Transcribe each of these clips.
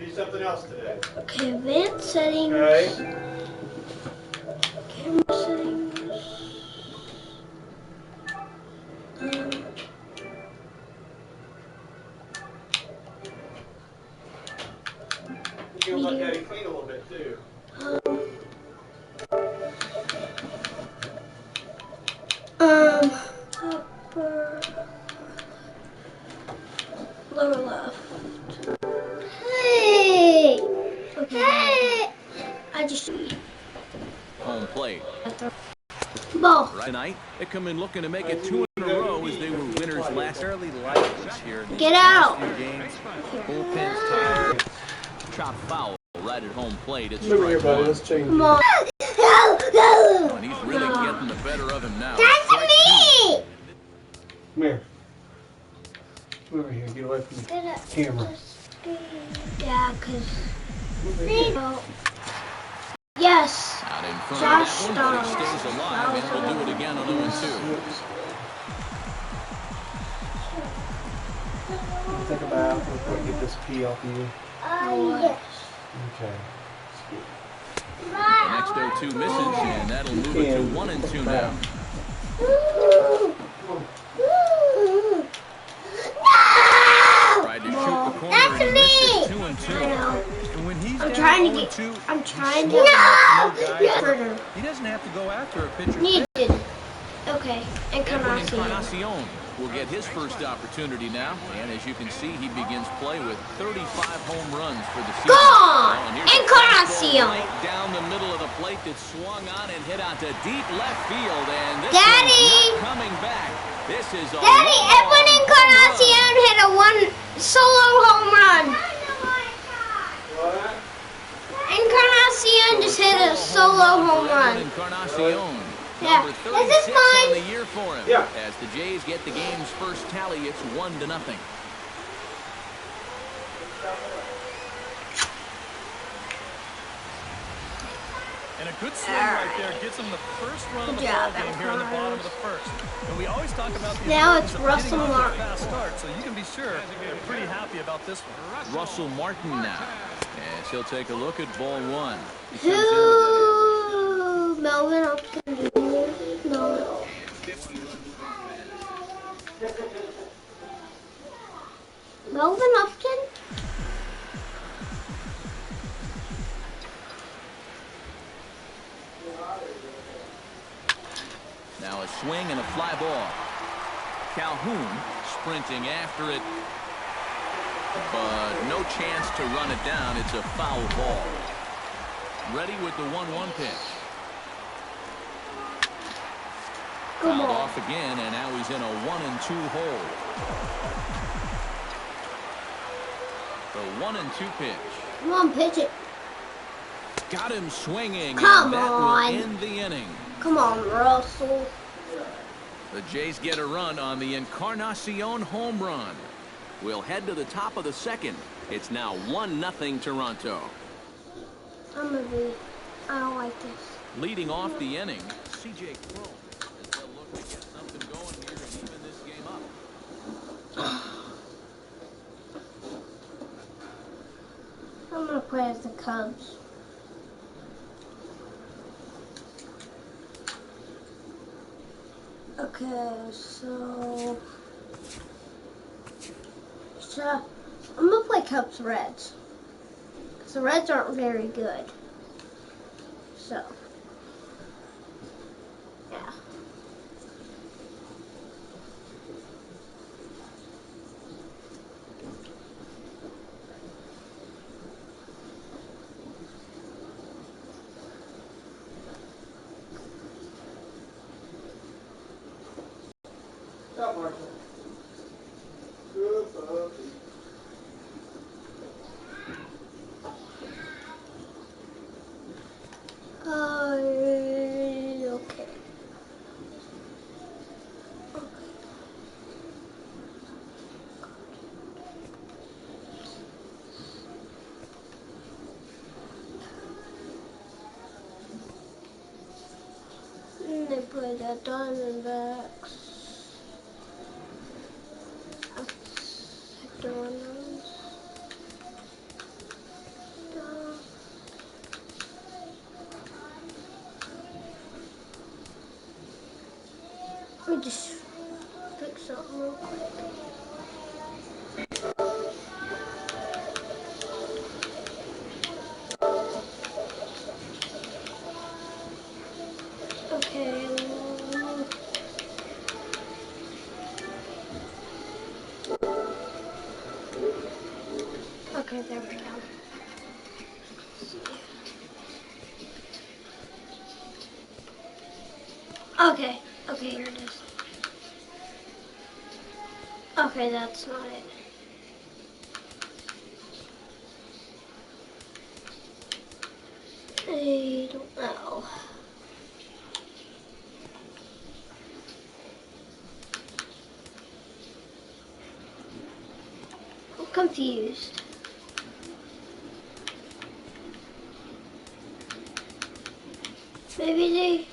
Do something else today. Okay, advanced settings. Okay. Camera settings. You can let Daddy clean a little bit too. Upper, lower left. Hey! Okay. Hey! I just Home plate. ball. Right tonight, they come in looking to make it 2 in a row as they were winners last year. Fairly light this year. Get out! Few games, bullpen's tired. Chop foul right at home plate. It's Come over here, strike buddy. one. Let's change. Come on. And he's really getting the better of him now. That's Strike me! Come here. Come over here. Get away from the camera. Yeah, cause. Move right here. Yes. Out in front Josh of that one, but he Starnes. stays alive and will do it again on 0-2. Think about before we get this pee off of you. Yes. Okay. The next 0-2 misses, and that'll move it to 1-2 now. Tried to shoot the corner and he missed it. 2-2. And when he's I'm down trying to 0-2, get. I'm trying to. no! He doesn't have to go after a pitcher. Needed. Okay. And Edwin Encarnacion. Encarnacion will get his first opportunity now, and as you can see, he begins play with 35 home runs for the season. Gone! Oh, and here's a Encarnacion! fastball right down the middle of the plate that swung on and hit out to deep left field, and this Daddy! one's not coming back. This is a Daddy, long Edwin home Encarnacion hit a one solo home run. What? Encarnacion just hit a solo home run. Encarnacion. Yeah. Number Is this 36 on mine? the year for him. Yeah. As the Jays get the game's first tally, it's 1-0. And a good swing right there gets him the first run of the Good ball job, game here in the bottom of the first. And we always talk about the Now importance it's of Russell getting off to a Martin. fast start, so you can be sure they're pretty happy about this one. Russell Martin now. As he'll take a look at ball one. He comes in with Who? Melvin Upton Jr.? No. Melvin Upton? Now a swing and a fly ball. Calhoun sprinting after it, but no chance to run it down. It's a foul ball. Ready with the 1-1 pitch. Good Fouled ball. off again, and now he's in a 1-2 hole. The 1-2 pitch. Come on, pitch it. Got him swinging, Come and that on. will end the inning. Come on, Russell. The Jays get a run on the Encarnacion home run. We'll head to the top of the second. It's now 1-0 Toronto. I don't like this. Leading off the inning, C.J. Cron as they'll look to get something going here and even this game up. I'm gonna play as the Cubs. Okay, so I'm gonna play Cubs Reds. Because the Reds aren't very good. So yeah. Stop, Marshall. Good puppy. Okay. And they play the Diamondbacks. Sector runners. Let me just fix something real quick. Okay. Okay, there we go. Okay, here it is. Okay, that's not it. I don't know. I'm confused. Maybe they...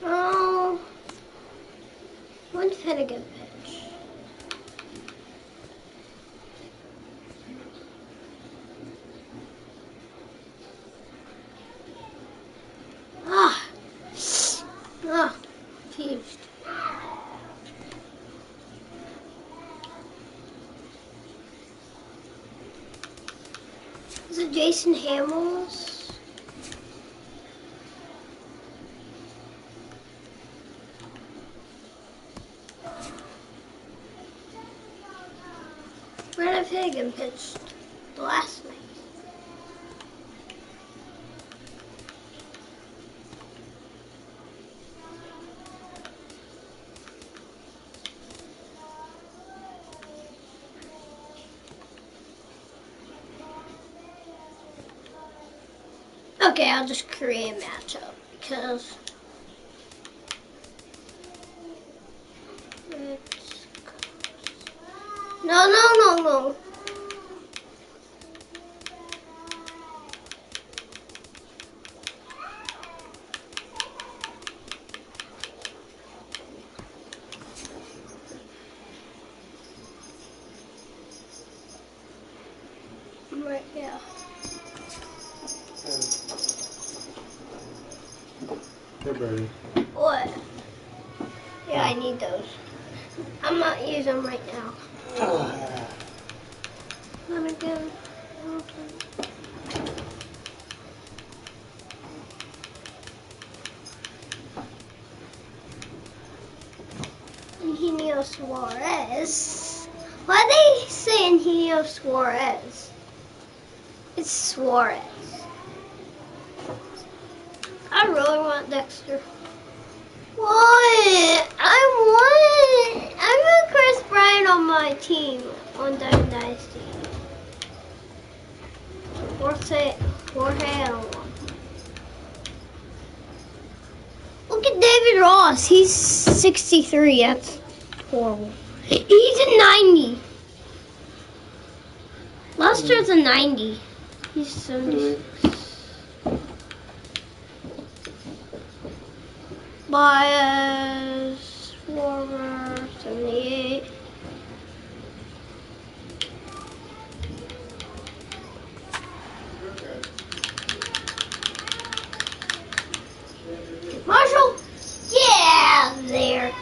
Oh... One Finnegan pitch. Confused. Is it Jason Hamels? Brandon Finnegan pitched last night. Okay, I'll just create a matchup because no. Right, yeah. Hey, Birdie. What? Yeah, I need those. I'm not using them right now. Then again. Eugenio Suarez. Why are they saying Eugenio Suarez? It's Suarez. I really want Dexter. What? I want Chris Bryant on my team on Diamond Dynasty. Jorge, I don't want. Look at David Ross. He's 63. That's horrible. He's a 90. Lester's a 90. He's 76. Bias, former 78. Marshall? Yeah, there.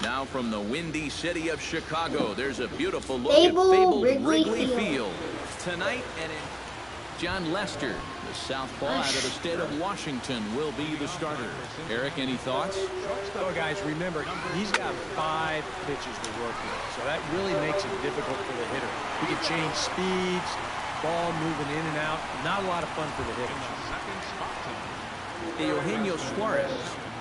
Now from the windy city of Chicago, there's a beautiful look Fabled at fabled Wrigley Field. Tonight, and John Lester, the southpaw out of the state of Washington, will be the starter. Eric, any thoughts? Well, guys, remember, he's got 5 pitches to work with, so that really makes it difficult for the hitter. He can change speeds, ball moving in and out. Not a lot of fun for the hitters. Eugenio Suarez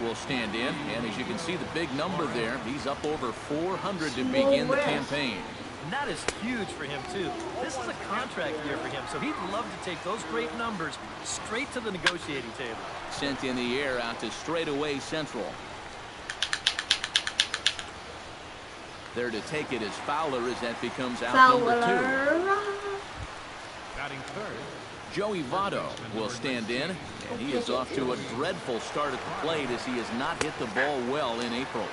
will stand in, and as you can see the big number there, he's up over 400 to begin the campaign. And that is huge for him, too. This is a contract year for him, so he'd love to take those great numbers straight to the negotiating table. Sent in the air out to straightaway central. There to take it is Fowler as that becomes out Fowler. number 2. Batting third. Joey Votto will stand in, and he is off to a dreadful start at the plate as he has not hit the ball well in April.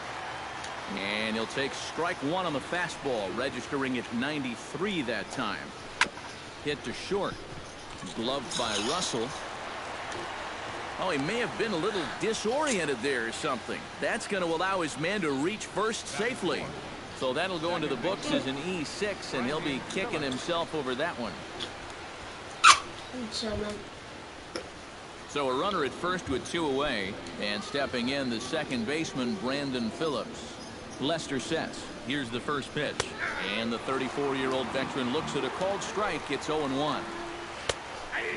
And he'll take strike 1 on the fastball, registering at 93 that time. Hit to short. Gloved by Russell. Oh, he may have been a little disoriented there or something. That's going to allow his man to reach first safely. So that'll go into the books as an E6, and he'll be kicking himself over that one. So a runner at first with 2 away, and stepping in the second baseman, Brandon Phillips. Lester sets. Here's the first pitch. And the 34-year-old veteran looks at a called strike. It's 0-1.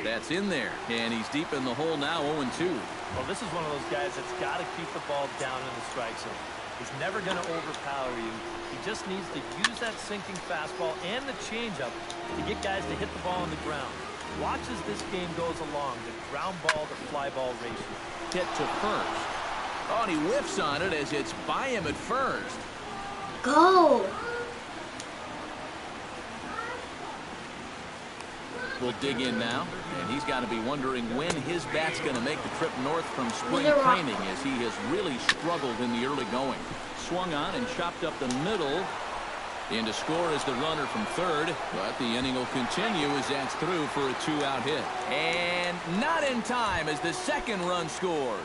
That's in there, and he's deep in the hole now, 0-2. Well, this is one of those guys that's got to keep the ball down in the strike zone. He's never going to overpower you. He just needs to use that sinking fastball and the changeup to get guys to hit the ball on the ground. Watch as this game goes along, the ground ball to fly ball ratio. Hit to first. Oh, and he whiffs on it as it's by him at first. Go. We'll dig in now, and he's got to be wondering when his bat's going to make the trip north from spring training, as he has really struggled in the early going. Swung on and chopped up the middle. In to score is the runner from third, but the inning will continue as that's through for a 2-out hit. And not in time as the second run scores.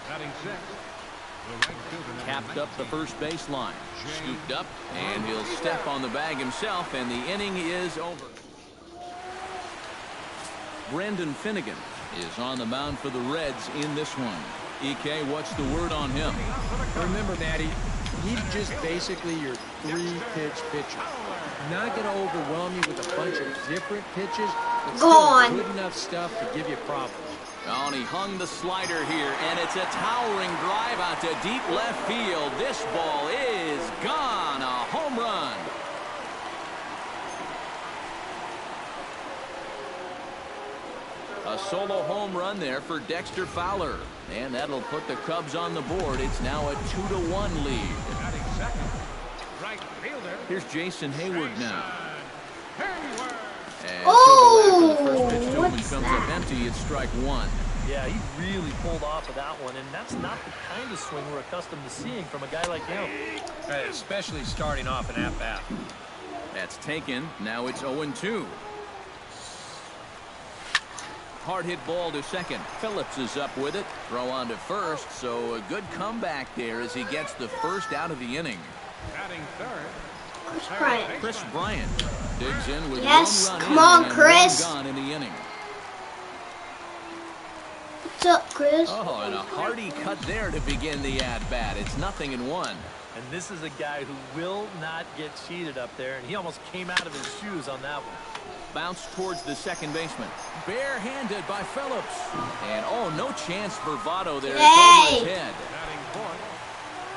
Batting sixth. Capped up the first baseline. Scooped up, and he'll step on the bag himself, and the inning is over. Brendan Finnegan is on the mound for the Reds in this one. EK, what's the word on him? Remember, Matty, he's just basically your 3-pitch pitcher. Not going to overwhelm you with a bunch of different pitches, but still good enough stuff to give you problems. Oh, and he hung the slider here, and it's a towering drive out to deep left field. This ball is gone. A home run. A solo home run there for Dexter Fowler. And that'll put the Cubs on the board. It's now a 2-1 lead. Batting second. Right fielder. Here's Jason Hayward now. Hayward. And Oh, so the first pitch to him what's comes that? up empty. It's strike 1. Yeah, he really pulled off of that one, and that's not the kind of swing we're accustomed to seeing from a guy like him. Especially starting off an at-bat. That's taken. Now it's 0-2. Hard hit ball to second. Phillips is up with it. Throw on to first. So a good comeback there as he gets the first out of the inning. Batting third. Chris Bryant. Chris Bryant digs in with Yes, 1 run come in on, and Chris. 1 gone in the inning. What's up, Chris? Oh, and a hearty cut there to begin the at-bat. It's 0-1. And this is a guy who will not get cheated up there, and he almost came out of his shoes on that one. Bounce towards the second baseman. Barehanded by Phillips. And oh, no chance for Votto there. It's over his head. Batting fourth.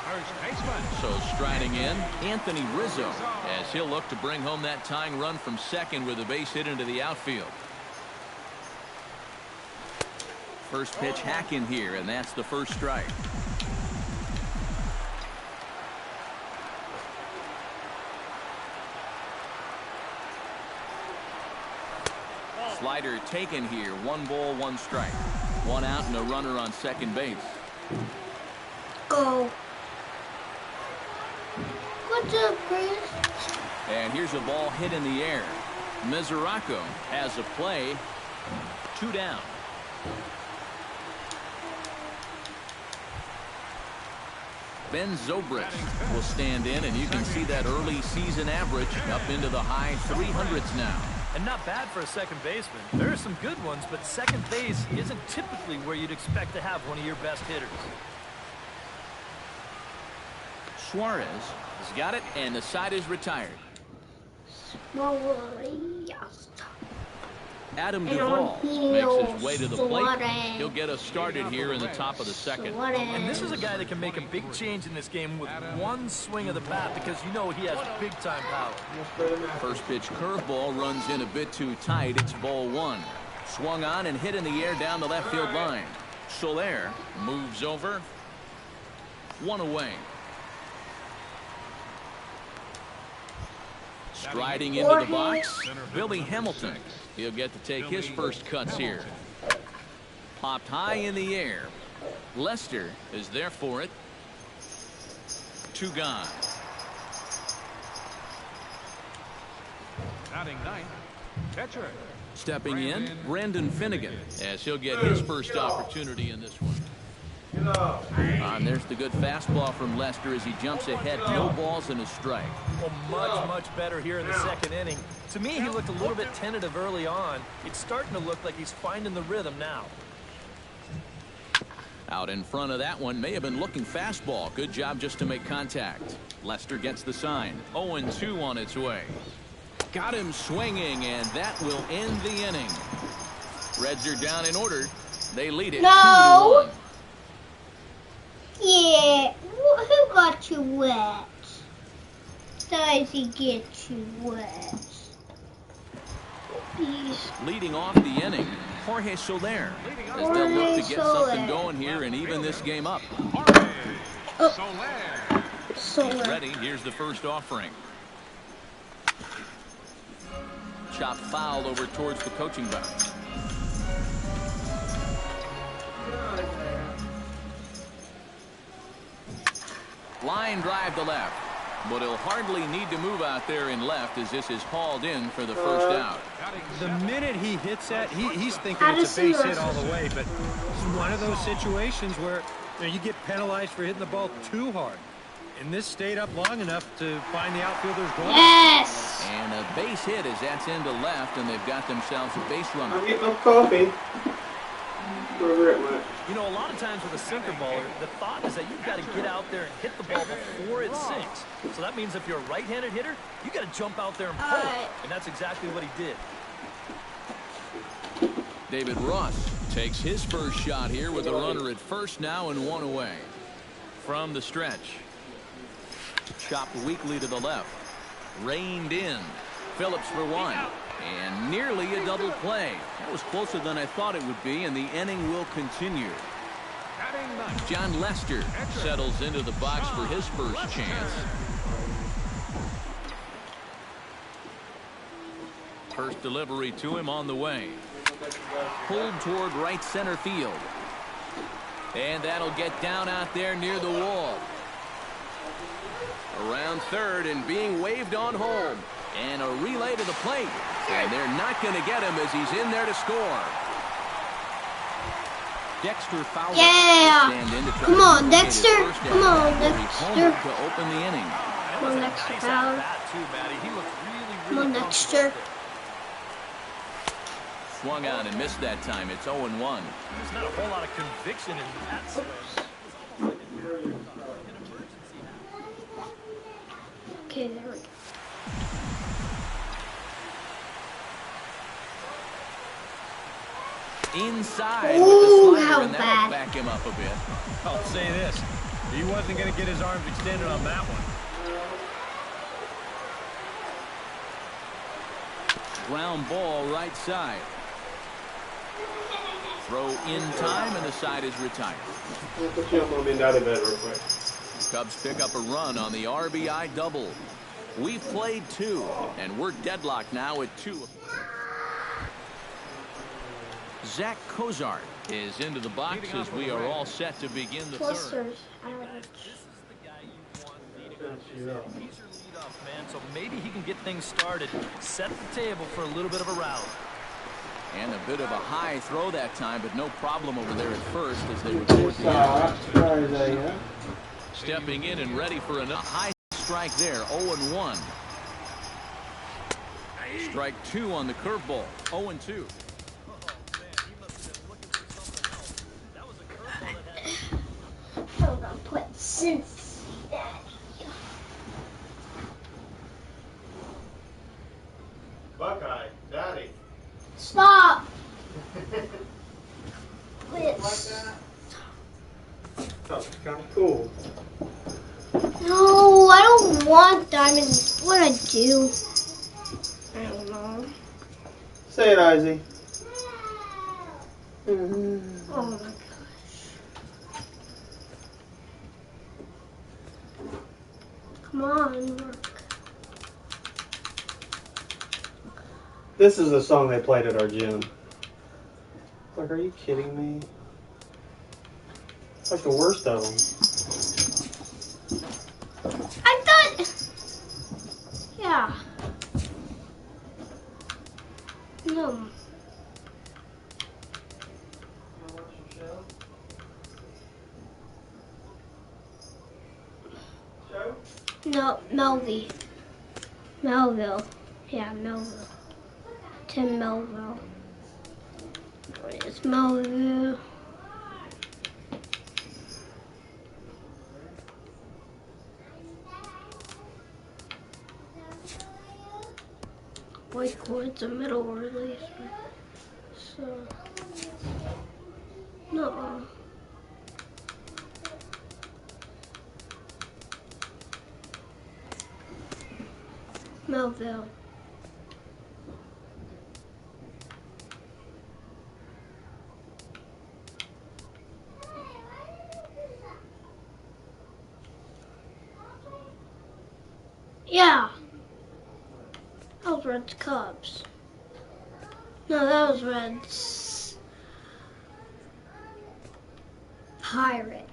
First baseman. So striding in, Anthony Rizzo, as he'll look to bring home that tying run from second with a base hit into the outfield. First pitch hack in here, and that's the first strike. Slider taken here. 1 ball, 1 strike. 1 out and a runner on second base. Go. What's up, Chris? And here's a ball hit in the air. Mesoraco has a play. 2 down. Ben Zobrist will stand in, and you can see that early season average up into the high 300s now. And not bad for a second baseman. There are some good ones, but second base isn't typically where you'd expect to have one of your best hitters. Suarez has got it, and the side is retired. Adam Duvall makes his way to the plate. He'll get us started here in the top of the second. And this is a guy that can make a big change in this game with 1 swing of the bat, because you know he has big-time power. First pitch curveball runs in a bit too tight. It's ball 1. Swung on and hit in the air down the left field line. Soler moves over. 1 away. Striding into the box, Billy Hamilton. He'll get to take his first cuts here. Popped high in the air. Lester is there for it. 2 gone. Batting ninth, catcher. Stepping in, Brandon Finnegan, as he'll get his first opportunity in this one. And there's the good fastball from Lester as he jumps ahead. No balls and a strike. Well, much better here in the second inning. To me, he looked a little bit tentative early on. It's starting to look like he's finding the rhythm now. Out in front of that one, may have been looking fastball. Good job just to make contact. Lester gets the sign. 0-2 on its way. Got him swinging, and that will end the inning. Reds are down in order. They lead it 2-1. Yeah, who got you wet? Does he get you wet? Please. Leading off the inning, Jorge Soler, as they'll look to get something going here and even this game up. Soler. Ready, here's the first offering. Chop foul over towards the coaching box. Line drive to left, but he'll hardly need to move out there in left as this is hauled in for the first out. The minute he hits that, he's thinking it's a base hit all the way, but it's one of those situations where you get penalized for hitting the ball too hard. And this stayed up long enough to find the outfielders going. Yes! And a base hit as that's into left, and they've got themselves a base runner. I'm getting my coffee. Wherever it went. You know, a lot of times with a sinker baller, the thought is that you've got to get out there and hit the ball before it sinks. So that means if you're a right-handed hitter, you got to jump out there and pull it. And that's exactly what he did. David Ross takes his first shot here with a runner at first now and 1 away. From the stretch. Chopped weakly to the left. Reined in. Phillips for 1. And nearly a double play. That was closer than I thought it would be, and the inning will continue. John Lester settles into the box for his first chance. First delivery to him on the way. Pulled toward right center field. And that'll get down out there near the wall. Around third and being waved on home. And a relay to the plate. And they're not going to get him as he's in there to score. Dexter Fowler. Yeah! Come on, Dexter. Come on, Dexter. To open the inning. Come on, Dexter Fowler. Come on, Dexter. Swung on and missed that time. It's 0-1. There's not a whole lot of conviction in that swing. Okay, there we go. Inside with the slider, how and that'll back him up a bit. I'll say this. He wasn't going to get his arms extended on that one. Ground ball right side. Throw in time, and the side is retired. I'll put you up on me out of bed real quick. Cubs pick up a run on the RBI double. We've played 2, and we're deadlocked now at 2. Zach Cozart is into the box as we are all set to begin the third. This is the guy you want leading off. He's your leadoff man, so maybe he can get things started, set the table for a little bit of a rally. And a bit of a high throw that time, but no problem over there at first as they report the end. Stepping in and ready for a high strike there, 0-1. Strike 2 on the curveball, 0-2. Hold on, put Cincinnati. Buckeye, Daddy. Stop. Like that? That's kind of cool. No, I don't want diamond. What I do? I don't know. Say it, Izzy. Oh my gosh. Come on, work. This is the song they played at our gym. Like, are you kidding me? It's like the worst of them. I thought. Yeah. No. No, Melville. Melville. Yeah, Melville. Tim Melville. It's Melville. Boy, towards the middle release. So. No. Melville. Yeah. That was Reds Cubs. No, that was Reds Pirates.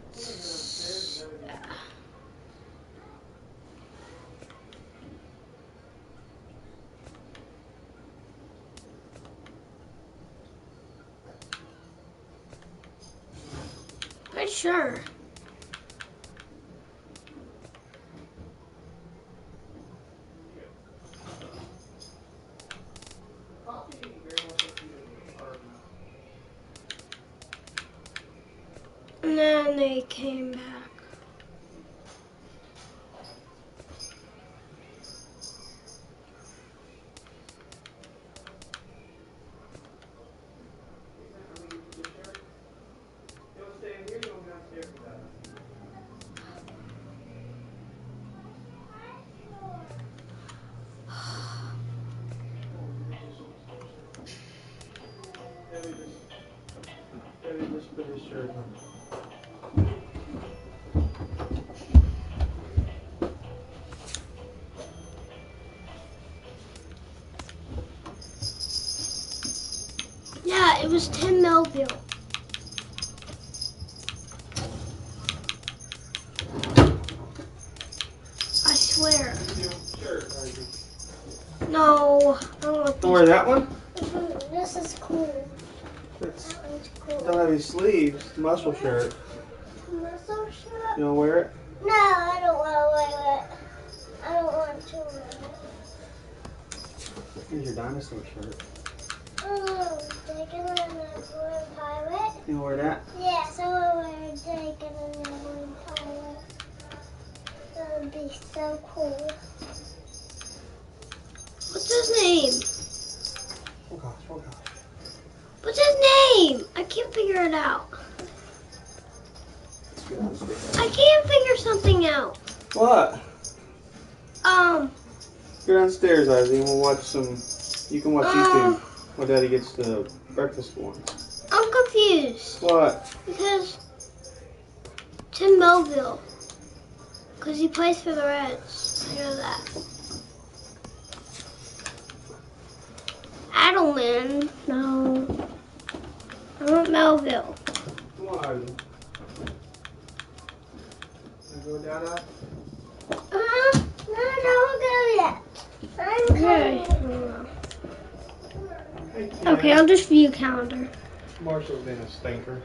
Yeah. Pretty sure. And then they came back. Just put his shirt on. Yeah, it was Tim Melville. I swear. No, I don't want Don't wear that one? This is cool. It's, That one's cool. don't have any sleeves. Muscle shirt. Muscle shirt? You don't wear it? No, I don't want to wear it. I don't want to wear it. Here's your dinosaur shirt. Oh, taking on a blue pirate? You don't wear that? Yes, I want to wear taking on a blue pirate. That would be so cool. What's his name? Oh gosh, oh gosh. What's his name? I can't figure it out. I can't figure something out. What? Um. Go downstairs, Ozzy, and we'll watch some. You can watch YouTube while Daddy gets the breakfast one. I'm confused. What? Because Tim Melville. Because he plays for the Reds. I know that. Adelman. No. I want Melville. Come on, Ozzy. You go down there? No, don't go yet. I'm okay. Okay, I'll just view calendar. Marshall's been a stinker.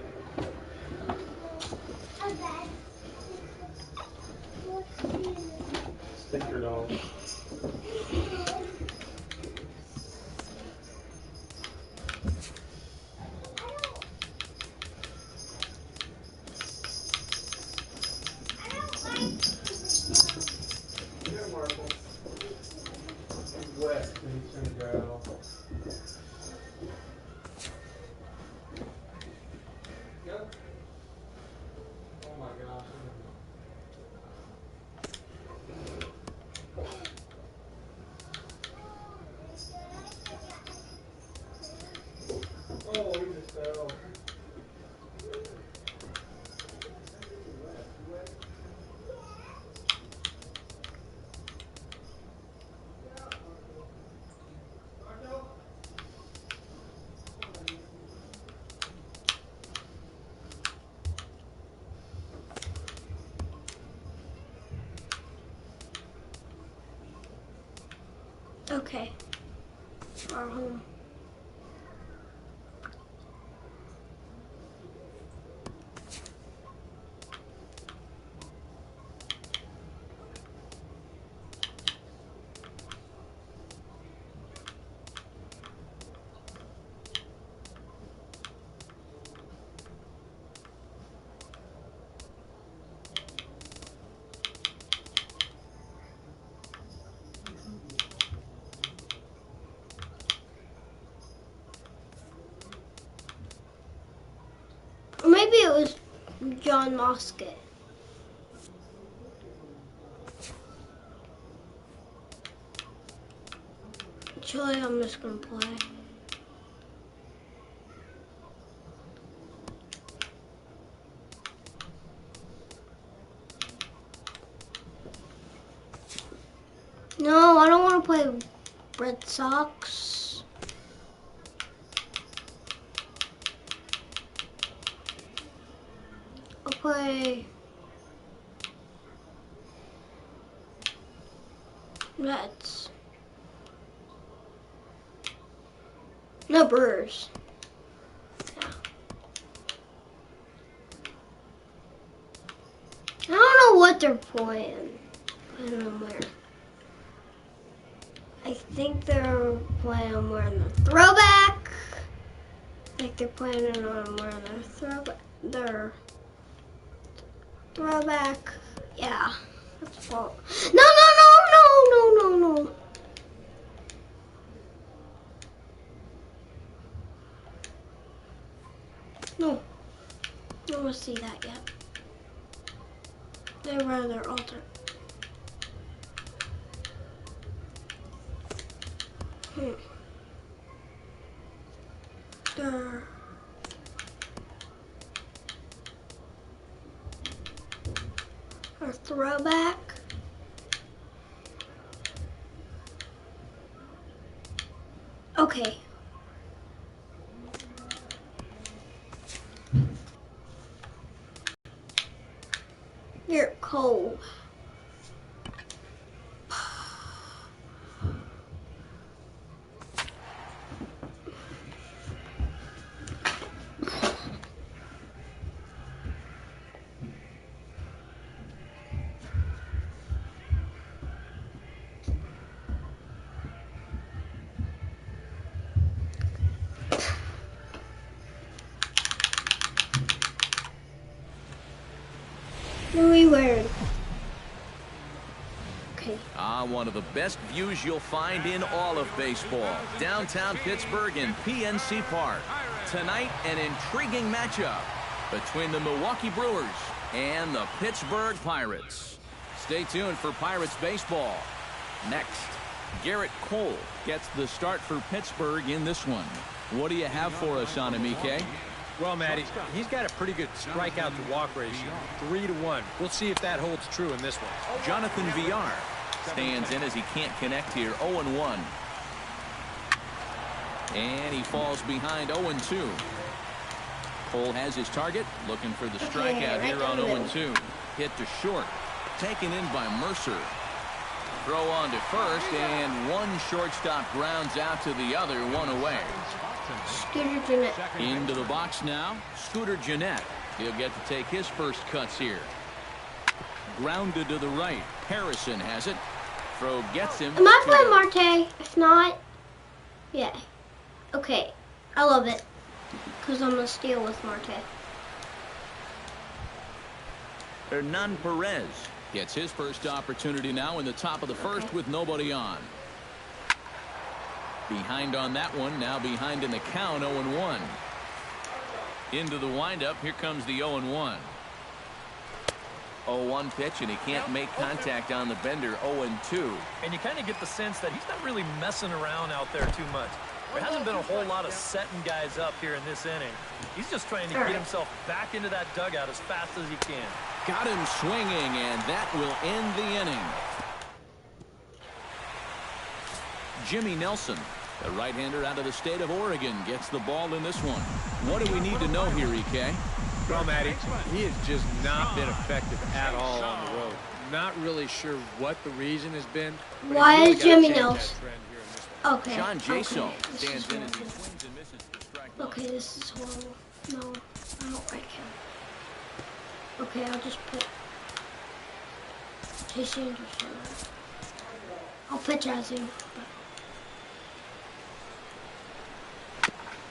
Stinker dog. Yeah, Marshall. He's wet, so he's gonna dry it off. Yep. Oh my gosh. Oh, he just fell. Okay. Our home. Or maybe it was John Mosket. Actually, I'm just gonna play. No, I don't want to play Red Sox. I'll play Reds. No, Brewers. Yeah. I don't know what they're playing. I don't know where. I think they're playing on wearing the throwback. Like they're planning on wearing their throwback. Yeah, that's fault. No, no, no, no, no, no, no. No, I don't want to see that yet. They wear their altar. Our throwback. Okay. You're cold. Really weird. Okay. One of the best views you'll find in all of baseball. Downtown Pittsburgh in PNC Park. Tonight, an intriguing matchup between the Milwaukee Brewers and the Pittsburgh Pirates. Stay tuned for Pirates baseball. Next, Garrett Cole gets the start for Pittsburgh in this one. What do you have for us on him, EK? Well, Matty, he's got a pretty good strikeout to walk ratio, 3-1. We'll see if that holds true in this one. Jonathan Villar stands in as he can't connect here, 0-1. And he falls behind 0-2. Cole has his target, looking for the strikeout here on 0-2. Hit to short, taken in by Mercer. Throw on to first, and one shortstop grounds out to the other, one away. Scooter Jeanette. Into the box now, Scooter Jeanette. He'll get to take his first cuts here. Grounded to the right. Harrison has it. Throw gets him. Am I playing Marte? If not, yeah. Okay, I love it. Because I'm going to steal with Marte. Hernan Perez gets his first opportunity now in the top of the first with nobody on. Behind on that one, now behind in the count, 0-1. Into the windup, here comes the 0-1. 0-1 pitch, and he can't make contact on the bender, 0-2. And you kind of get the sense that he's not really messing around out there too much. There hasn't been a whole lot of setting guys up here in this inning. He's just trying to get himself back into that dugout as fast as he can. Got him swinging, and that will end the inning. Jimmy Nelson, the right-hander out of the state of Oregon, gets the ball in this one. What do we need to know here, EK? Well, Matty, he has just not been effective at all on the road. Not really sure what the reason has been. Why is Jimmy Nelson? Okay. John Jaso Okay. stands in as he swings and misses for strike one. Okay, this is horrible. No, I don't like him. Okay, I'll just put Chase Anderson. I'll pitch as him.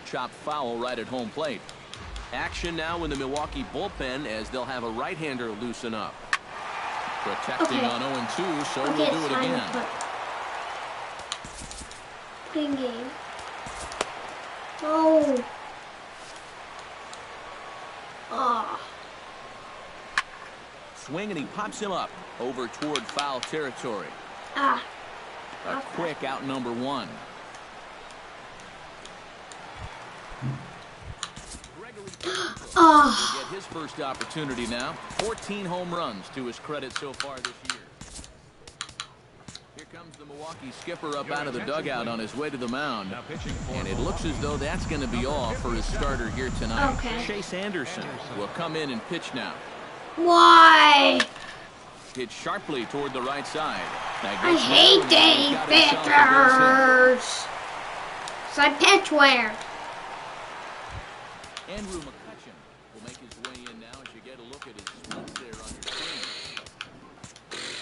Chopped foul right at home plate. Action now in the Milwaukee bullpen as they'll have a right-hander loosen up. Protecting Okay. on 0-2, so Okay, we'll do it's it time again. to put in game. No. Ah. Swing and he pops him up over toward foul territory. Ah. A quick out number one. Ah. Get his first opportunity now. 14 home runs to his credit so far this year. Here comes the Milwaukee skipper up out of the dugout on his way to the mound. Now pitching for And it looks as though that's going to be all for his starter here tonight. Okay. Chase Anderson will come in and pitch now. Why? Hit sharply toward the right side. I hate Dave pitchers. So I pitch where? Andrew McCutcheon will make his way in now as you get a look at his splits there on your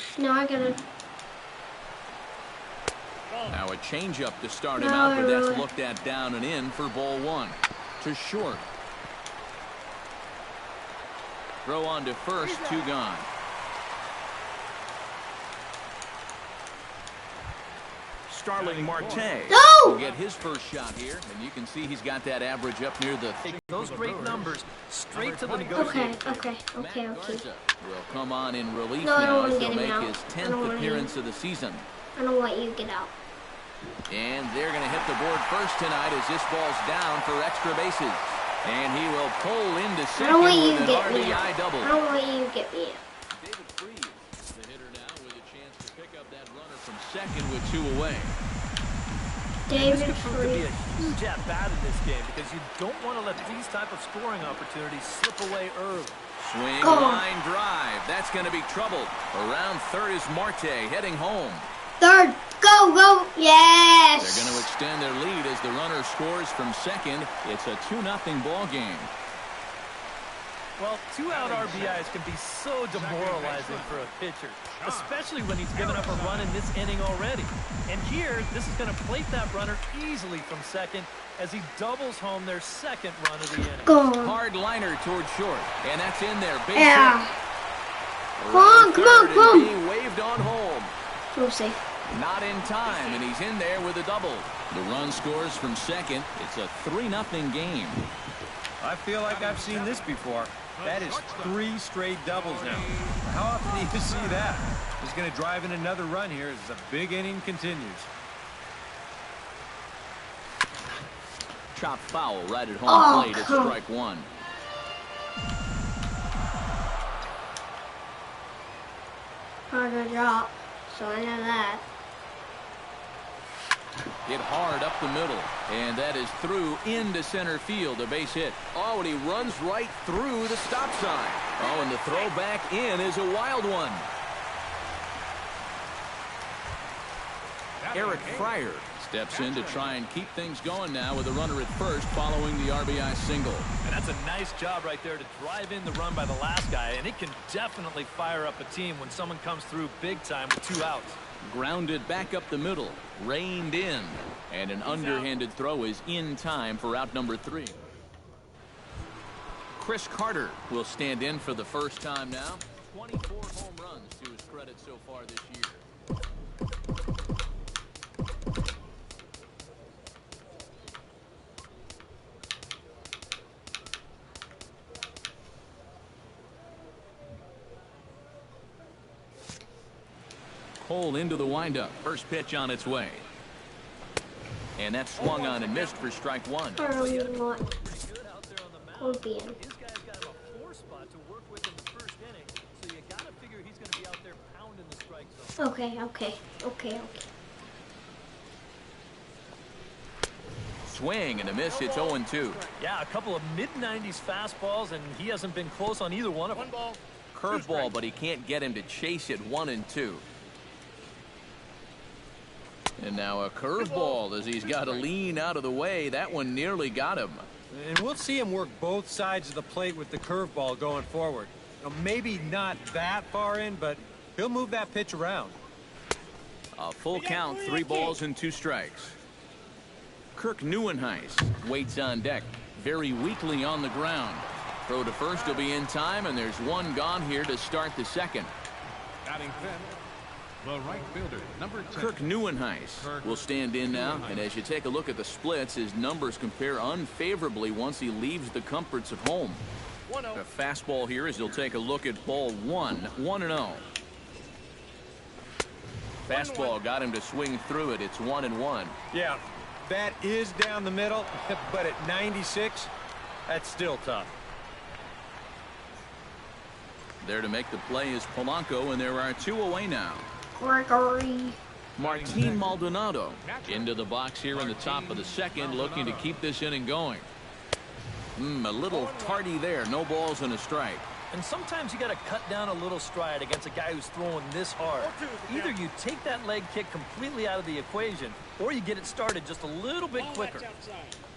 screen. Now I gotta. Now a changeup to start him No, out, but that's really. looked at down and in for ball one. To short. Throw on to first, 2 gone. Starling Marte No! will get his first shot here, and you can see he's got that average up near the. Those great numbers straight to the Okay, negotiator. okay. Matt Garza will come on in relief No, I don't now wanna as get he'll him make out. his I 10th don't wanna appearance of the season. I don't want you to get out. And they're going to hit the board first tonight as this ball's down for extra bases. And he will pull into I second don't want you with to an get me RBI out. double. I don't want you to get me out. David Freese, the hitter now, with a chance to pick up that runner from second with 2 away. David This could prove to be a Freese. huge at-bat in this game because you don't want to let these type of scoring opportunities slip away early. Swing, Oh. line drive. That's going to be troubled. Around third is Marte heading home. Third. Go, go. Yes. They're going to extend their lead as the runner scores from second. It's a 2-0 ball game. Well, 2-out RBIs can be so demoralizing for a pitcher, especially when he's given up a run in this inning already. And here, this is going to plate that runner easily from second as he doubles home their second run of the inning. Gone. Hard liner toward short, and that's in there. Base Yeah. hit. Come on, come on, Third come on. and being waved on home. We'll see. Not in time, and he's in there with a double. The run scores from second. It's a 3-0 game. I feel like I've seen this before. That is 3 straight doubles now. How often do you see that? He's going to drive in another run here as the big inning continues. Chopped foul right at home Oh, plate. It's come. strike one. Harder drop. So I know that. Hit hard up the middle, and that is through into center field, a base hit. Oh, and he runs right through the stop sign. Oh, and the throw back in is a wild one. Eric Fryer steps in to try and keep things going now with a runner at first following the RBI single. And that's a nice job right there to drive in the run by the last guy, and it can definitely fire up a team when someone comes through big time with 2 outs. Grounded back up the middle, reined in, and an underhanded throw is in time for out number 3. Chris Carter will stand in for the first time now. 24 home runs to his credit so far this year. Cole into the windup. First pitch on its way. And that swung on and missed for strike one. I don't even want Good out there on the mound. Colby in. His guy's got him a 4 spot to work with in the first inning, so you got to figure he's going to be out there pounding the strike zone. Okay. Swing and a miss. It's 0-2. Yeah, a couple of mid-90s fastballs, and he hasn't been close on either one of them. Curveball, but he can't get him to chase it. 1-2. And now a curveball as he's got to lean out of the way. That one nearly got him. And we'll see him work both sides of the plate with the curveball going forward. You know, maybe not that far in, but he'll move that pitch around. A full count, 3 balls and 2 strikes. Kirk Neuenhuis waits on deck, very weakly on the ground. Throw to first will be in time, and there's 1 gone here to start the second. Batting fifth, the right fielder, number 10. Kirk Neuenhuis will stand in now, and as you take a look at the splits, his numbers compare unfavorably once he leaves the comforts of home. A fastball here as he'll take a look at ball 1, 1-0. Fastball got him to swing through it. It's 1-1. Yeah, that is down the middle, but at 96, that's still tough. There to make the play is Polanco, and there are 2 away now. Gregory. Martin Maldonado into the box here in the top of the second, looking to keep this inning going. A little tardy there. No balls and a strike. And sometimes you got to cut down a little stride against a guy who's throwing this hard. Either you take that leg kick completely out of the equation, or you get it started just a little bit quicker.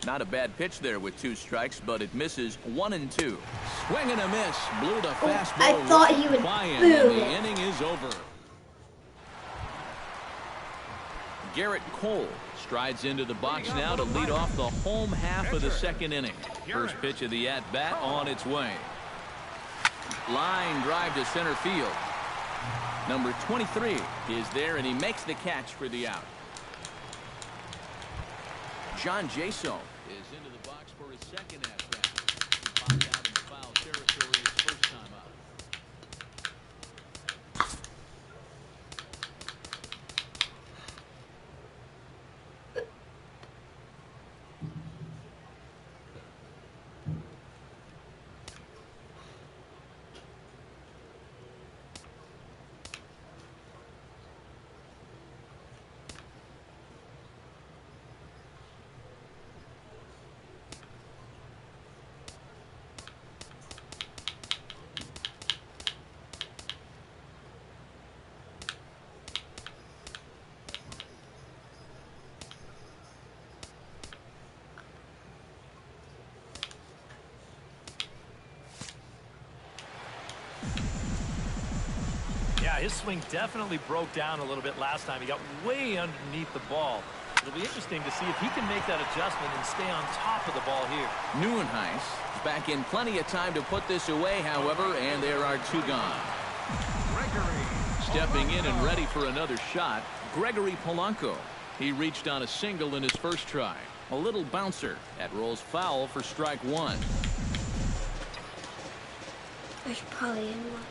Not a bad pitch there with 2 strikes, but it misses 1-2. Swing and a miss. Blew the fastball. I thought he would by him, boom. and the inning is over. Garrett Cole strides into the box now to lead off the home half of the second inning. First pitch of the at-bat on its way. Line drive to center field. Number 23 is there, and he makes the catch for the out. John Jaso is into the box for his second at-bat. He popped out in the foul territory his first time up. Yeah, his swing definitely broke down a little bit last time. He got way underneath the ball. It'll be interesting to see if he can make that adjustment and stay on top of the ball here. Neuenhuis is back in plenty of time to put this away, however, and there are 2 gone. Stepping in and ready for another shot, Gregory Polanco. He reached on a single in his first try. A little bouncer that rolls foul for strike 1. There's probably in one.